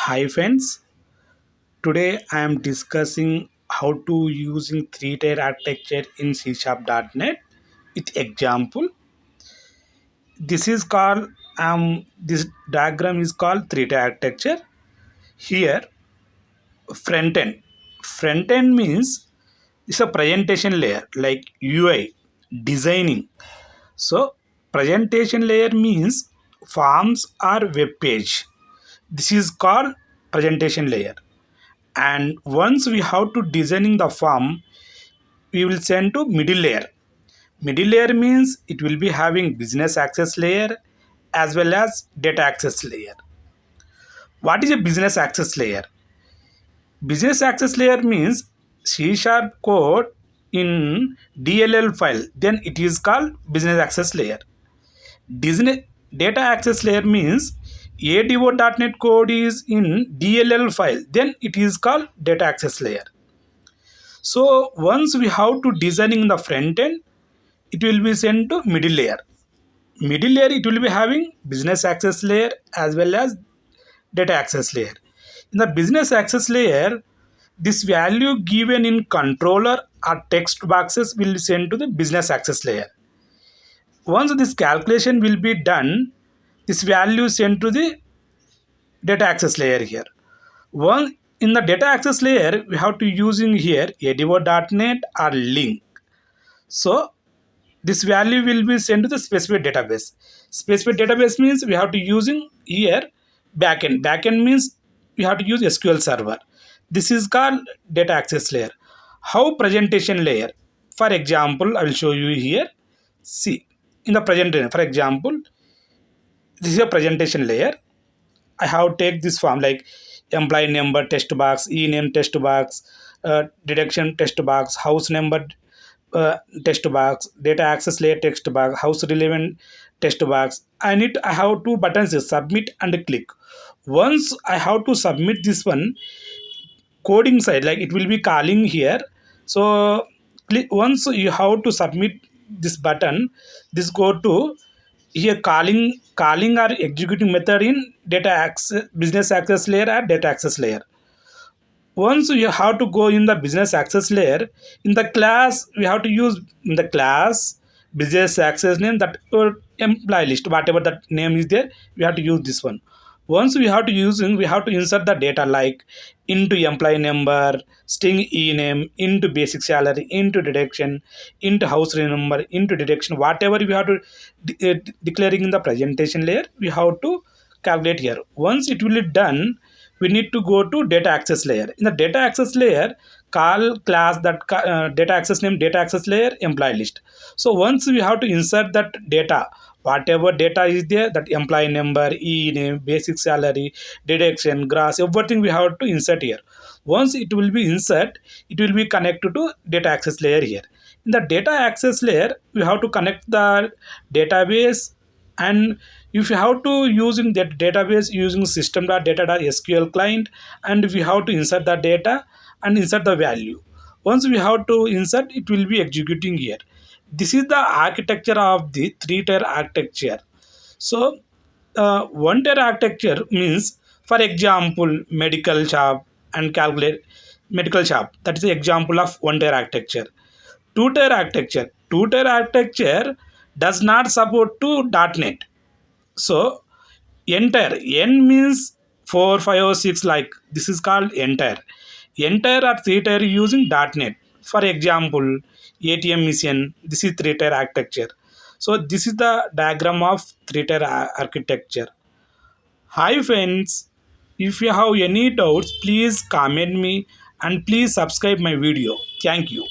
Hi friends, today I am discussing how to using three-tier architecture in C Sharp.net with example. This is called this diagram is called three-tier architecture. Here front end. Front end means it's a presentation layer like UI designing. So presentation layer means forms or web page. This is called presentation layer. And once we have to designing the form, we will send to middle layer. Middle layer means it will be having business access layer as well as data access layer. What is a business access layer? Business access layer means C sharp code in DLL file, then it is called business access layer. Business data access layer means ADO.NET code is in DLL file, then it is called data access layer. So once we have to designing the front end, it will be sent to middle layer. Middle layer it will be having business access layer as well as data access layer. In the business access layer, this value given in controller or text boxes will be sent to the business access layer. Once this calculation will be done, this value sent to the data access layer here. One in the data access layer, we have to using here ADO.NET or link. So this value will be sent to the specific database. Specific database means we have to using here backend. Backend means we have to use SQL server. This is called data access layer. How presentation layer? For example, I will show you here. See in the presentation. For example, this is a presentation layer. I have take this form like employee number text box, e-name text box, deduction text box, house number text box, data access layer text box, house relevant text box. I have two buttons here, submit and click. Once I have to submit this one, coding side like it will be calling here. So click once you have to submit this button, this go to here calling or executing method in data access business access layer or data access layer. Once you have to go in the business access layer, in the class we have to use in the class business access name that employee list whatever that name is there, we have to use this one. Once we have to insert the data like into employee number, string e name, into basic salary, into deduction, into house number, into deduction, whatever we have to declaring in the presentation layer, we have to calculate here. Once it will be done, we need to go to data access layer. In the data access layer, call class that data access name, data access layer employee list. So once we have to insert that data, whatever data is there, that employee number, e name, basic salary, deduction, gross, everything we have to insert here. Once it will be insert, it will be connected to data access layer here. In the data access layer, we have to connect the database, and if you have to using that database using system.data.sql client, and we have to insert the data and insert the value. Once we have to insert, it will be executing here. This is the architecture of the three-tier architecture. So one-tier architecture means, for example, medical shop and calculate medical shop, that is the example of one-tier architecture. Two-tier architecture does not support to .NET. So entire n means 4 5 or 6, like this is called entire or three tier using .NET. For example, ATM mission, this is three tier architecture. So this is the diagram of three tier architecture. Hi friends, if you have any doubts, please comment me and please subscribe my video. Thank you.